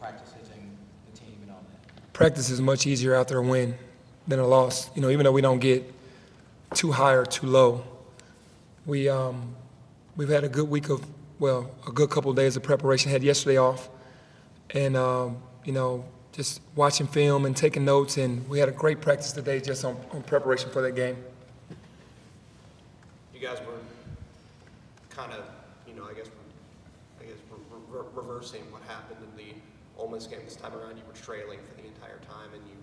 practices and the team and all that? Practice is much easier after a win than a loss. You know, even though we don't get too high or too low, we've had a good week of, well, a good couple of days of preparation. Had yesterday off, and you know, just watching film and taking notes, and we had a great practice today just on preparation for that game. You guys were kind of, you know, I guess reversing what happened in the Ole Miss game this time around. You were trailing for the entire time, and you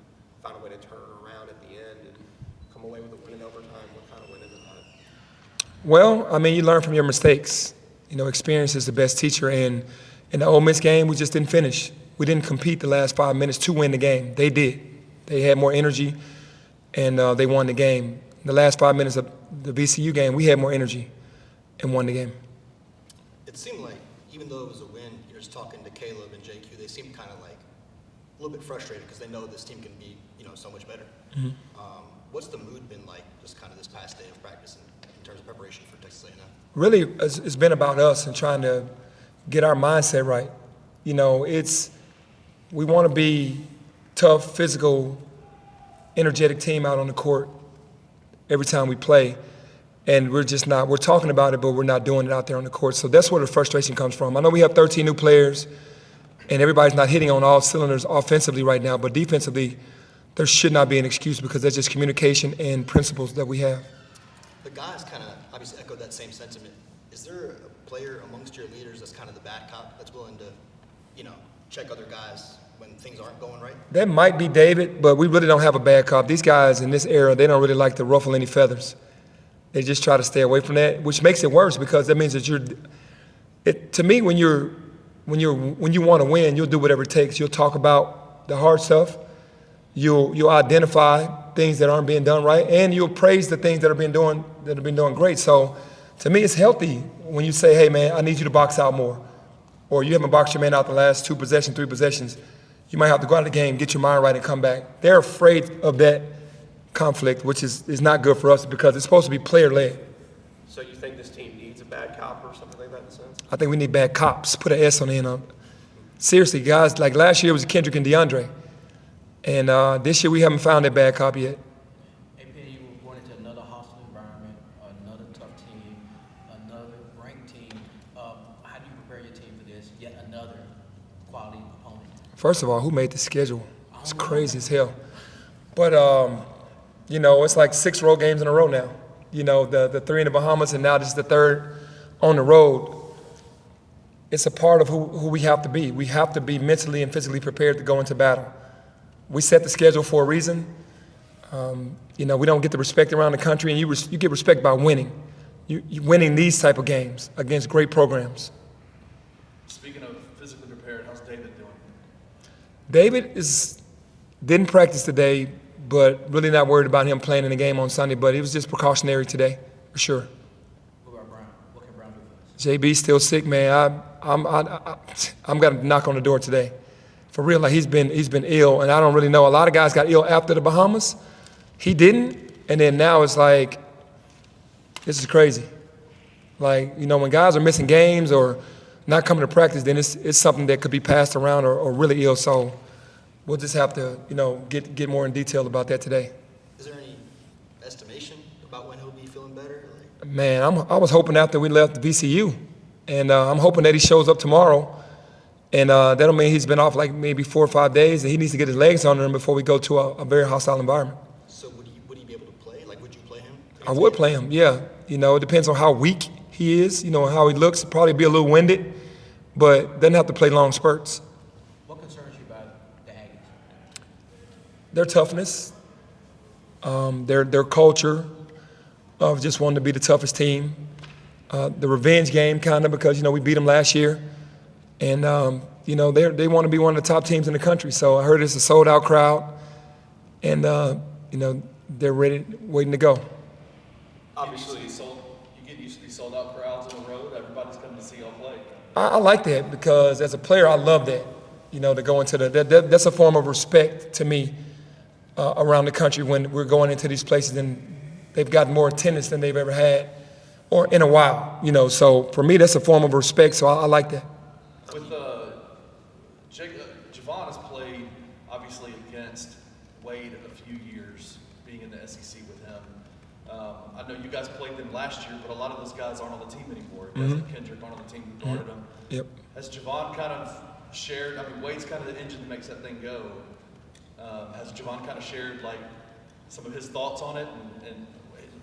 found a way to turn it around at the end and come away with a win in overtime. What kind of win is that? Well, I mean, you learn from your mistakes. You know, experience is the best teacher. And in the Ole Miss game, we just didn't finish. We didn't compete the last 5 minutes to win the game. They did. They had more energy, and they won the game. The last 5 minutes of the VCU game, we had more energy and won the game. It seemed like, even though it was a win, you're just talking to Caleb and JQ, they seemed kind of like a little bit frustrated because they know this team can be, you know, so much better. Mm-hmm. What's the mood been like just kind of this past day of practice in terms of preparation for Texas A&M? Really, it's been about us and trying to get our mindset right. You know, we want to be tough, physical, energetic team out on the court every time we play. And we're just not, we're talking about it, but we're not doing it out there on the court. So that's where the frustration comes from. I know we have 13 new players, and everybody's not hitting on all cylinders offensively right now, but defensively, there should not be an excuse because that's just communication and principles that we have. The guys kind of obviously echoed that same sentiment. Is there a player amongst your leaders that's kind of the bad cop that's willing to, you know, check other guys when things aren't going right? That might be David, but we really don't have a bad cop. These guys in this era, they don't really like to ruffle any feathers. They just try to stay away from that, which makes it worse because that means that to me, when you want to win, you'll do whatever it takes. You'll talk about the hard stuff. You'll identify things that aren't being done right, and you'll praise the things that have been doing great. So, to me, it's healthy when you say, "Hey, man, I need you to box out more," or you haven't boxed your man out the last 2 possessions, 3 possessions. You might have to go out of the game, get your mind right, and come back. They're afraid of that conflict, which is not good for us because it's supposed to be player-led. So you think this team needs a bad cop or something like that in a sense? I think we need bad cops. Put an S on the end of it. Seriously, guys, like last year it was Kendrick and DeAndre. And this year we haven't found that bad cop yet. Hey, Penny, you were going into another hostile environment, another tough team, another ranked team. How do you prepare your team for this, yet another quality opponent? First of all, who made the schedule? It's crazy as hell. But, you know, it's like 6 road games in a row now. You know, the 3 in the Bahamas and now this is the 3rd on the road. It's a part of who we have to be. We have to be mentally and physically prepared to go into battle. We set the schedule for a reason. You know, we don't get the respect around the country, and you get respect by winning. You winning these type of games against great programs. Speaking of physically prepared, how's David doing? David didn't practice today, but really not worried about him playing in the game on Sunday, but it was just precautionary today, for sure. What about Brown? What can Brown do for us? JB's still sick, man. I'm going to knock on the door today. For real, like he's been ill, and I don't really know. A lot of guys got ill after the Bahamas. He didn't, and then now it's like, this is crazy. Like, you know, when guys are missing games or not coming to practice, then it's something that could be passed around or really ill. So we'll just have to, you know, get more in detail about that today. Is there any estimation about when he'll be feeling better? Man, I was hoping after we left the VCU, and I'm hoping that he shows up tomorrow. And that'll mean he's been off like maybe 4 or 5 days, and he needs to get his legs under him before we go to a very hostile environment. So would he be able to play? Like, would you play him? I would play him, yeah. You know, it depends on how weak he is, you know, how he looks. Probably be a little winded, but doesn't have to play long spurts. What concerns you about the Aggies? Their toughness, their culture of just wanting to be the toughest team. The revenge game, kind of, because, you know, we beat them last year. And, you know, they want to be one of the top teams in the country. So I heard it's a sold-out crowd, and, you know, they're waiting to go. Obviously, you get used to these sold-out crowds on the road. Everybody's coming to see y'all play. I like that because as a player, I love that, you know, to go into that's a form of respect to me around the country when we're going into these places and they've got more attendance than they've ever had or in a while, you know. So for me, that's a form of respect, so I like that. With Wade a few years being in the SEC with him. I know you guys played them last year, but a lot of those guys aren't on the team anymore. Guys like Kendrick aren't on the team who guarded them. Yep. Has Javon kind of shared, I mean, Wade's kind of the engine that makes that thing go. Has Javon kind of shared, like, some of his thoughts on it and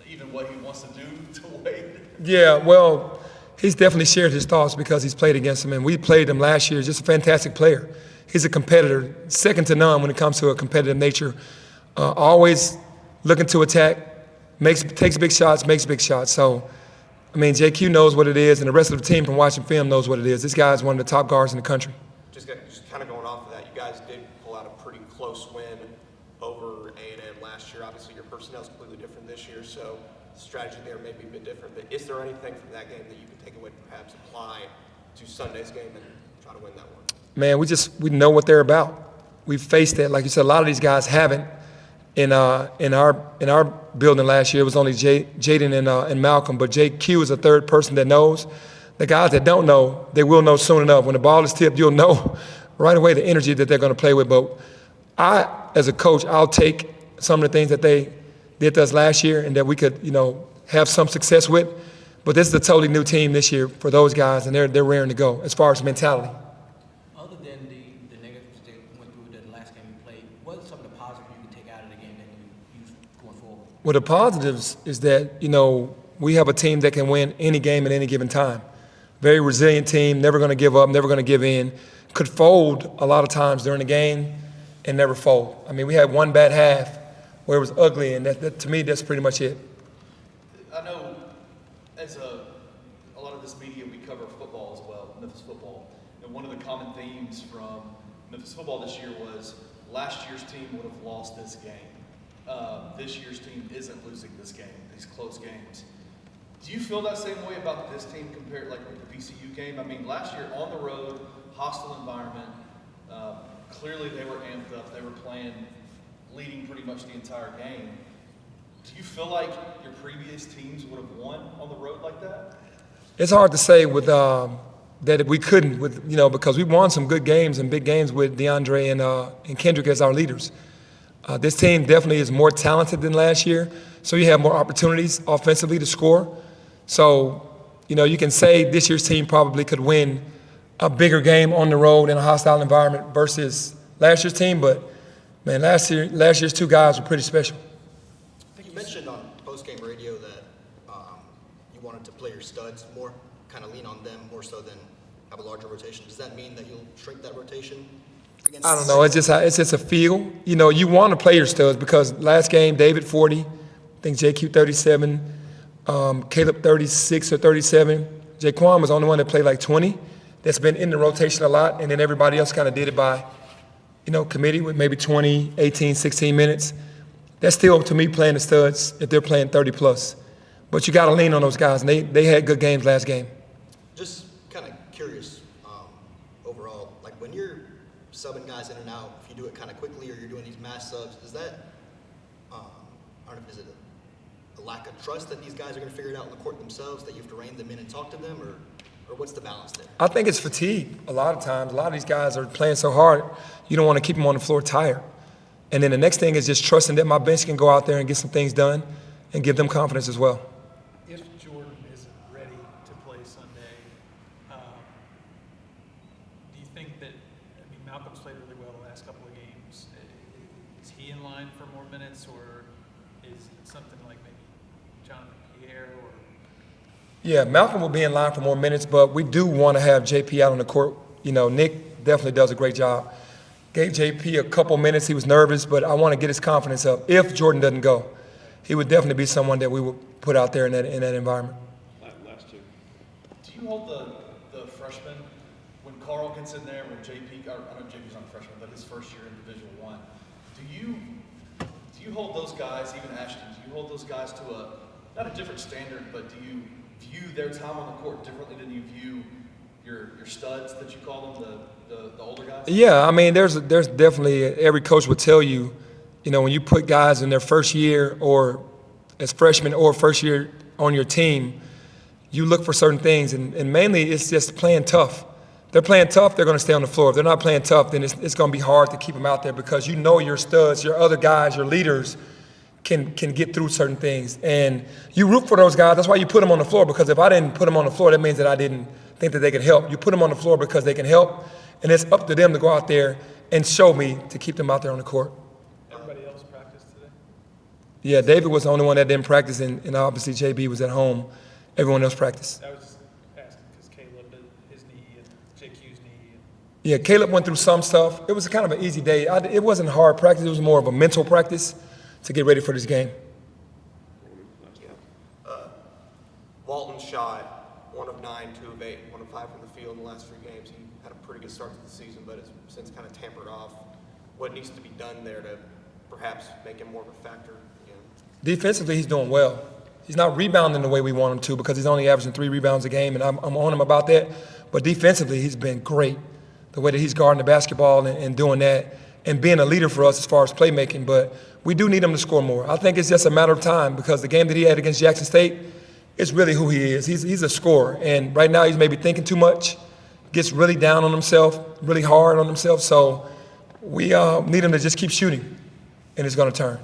even what he wants to do to Wade? Yeah, well, he's definitely shared his thoughts because he's played against him, and we played him last year. Just a fantastic player. He's a competitor, second to none when it comes to a competitive nature. Always looking to attack, takes big shots, makes big shots. So, I mean, JQ knows what it is, and the rest of the team from watching film knows what it is. This guy's one of the top guards in the country. Just kind of going off of that, you guys did pull out a pretty close win over A&M last year. Obviously, your personnel is completely different this year, so the strategy there may be a bit different. But is there anything from that game that you can take away, perhaps apply to Sunday's game and try to win that one? Man, we know what they're about. We've faced that. Like you said, a lot of these guys haven't. In our building last year, it was only Jaden and Malcolm, but JQ is a third person that knows. The guys that don't know, they will know soon enough. When the ball is tipped, you'll know right away the energy that they're going to play with. But as a coach, I'll take some of the things that they did to us last year and that we could, have some success with. But this is a totally new team this year for those guys, and they're raring to go as far as mentality. Other than the negatives that went through the last game you played, what are some of the positives you can take out of the game that you use going forward? Well, the positives is that, we have a team that can win any game at any given time. Very resilient team, never going to give up, never going to give in. Could fold a lot of times during the game and never fold. I mean, we had one bad half where it was ugly, and that to me, that's pretty much it. I know as a lot of this media, we cover football as well, Memphis football. And one of the common themes from Memphis football this year was last year's team would have lost this game. This year's team isn't losing this game, these close games. Do you feel that same way about this team compared like with the VCU game? I mean, last year on the road, hostile environment, clearly they were amped up, they were playing, leading pretty much the entire game. Do you feel like your previous teams would have won on the road like that? It's hard to say with that we couldn't, because we won some good games and big games with DeAndre and Kendrick as our leaders. This team definitely is more talented than last year, so you have more opportunities offensively to score. So, you can say this year's team probably could win a bigger game on the road in a hostile environment versus last year's team, but man, last year's two guys were pretty special. You mentioned on post-game radio that you wanted to play your studs more, kind of lean on them more so than have a larger rotation. Does that mean that you'll shrink that rotation? I don't know. It's just a feel. You want to play your studs because last game, David 40, I think JQ 37, Caleb 36 or 37. Jaquan was the only one that played like 20. That's been in the rotation a lot, and then everybody else kind of did it by, committee with maybe 20, 18, 16 minutes. That's still, to me, playing the studs if they're playing 30 plus. But you got to lean on those guys, and they had good games last game. Just kind of curious, overall, like when you're subbing guys in and out, if you do it kind of quickly or you're doing these mass subs, is that, I don't know, is it a lack of trust that these guys are going to figure it out on the court themselves, that you have to rein them in and talk to them, or what's the balance there? I think it's fatigue a lot of times. A lot of these guys are playing so hard, you don't want to keep them on the floor tired. And then the next thing is just trusting that my bench can go out there and get some things done and give them confidence as well. If Jordan isn't ready to play Sunday, do you think that, Malcolm's played really well the last couple of games. Is he in line for more minutes, or is it something like maybe Jonathan Pierre or? Yeah, Malcolm will be in line for more minutes, but we do want to have JP out on the court. Nick definitely does a great job. Gave JP a couple minutes. He was nervous, but I want to get his confidence up. If Jordan doesn't go, he would definitely be someone that we would put out there in that environment. Last two. Do you hold the freshman when Carl gets in there, when JP, I know JP's not a freshman, but his first year in Division I, do you hold those guys, even Ashton, do you hold those guys to not a different standard, but do you view their time on the court differently than you view your studs that you call them, the older guys? Yeah, there's definitely, every coach would tell you, when you put guys in their first year or as freshmen or first year on your team, you look for certain things, and mainly it's just playing tough. If they're playing tough, they're going to stay on the floor. If they're not playing tough, then it's going to be hard to keep them out there because you know your studs, your other guys, your leaders can get through certain things. And you root for those guys. That's why you put them on the floor, because if I didn't put them on the floor, that means that I didn't think that they could help. You put them on the floor because they can help, and it's up to them to go out there and show me to keep them out there on the court. Everybody else practiced today? Yeah, David was the only one that didn't practice, and obviously JB was at home. Everyone else practiced. I was just asking because Caleb did his knee and JQ's knee. And Yeah, Caleb went through some stuff. It was kind of an easy day. It wasn't hard practice. It was more of a mental practice to get ready for this game. Walton shot 1 of 9, 2 of 8, 1 of 5 from the field in the last 3 games. He had a pretty good start to the season, but has since kind of tampered off. What needs to be done there to perhaps make him more of a factor again? Defensively, he's doing well. He's not rebounding the way we want him to because he's only averaging 3 rebounds a game, and I'm on him about that. But defensively, he's been great. The way that he's guarding the basketball and doing that and being a leader for us as far as playmaking. But we do need him to score more. I think it's just a matter of time because the game that he had against Jackson State is really who he is. He's a scorer. And right now he's maybe thinking too much, gets really down on himself, really hard on himself. So we need him to just keep shooting, and it's going to turn.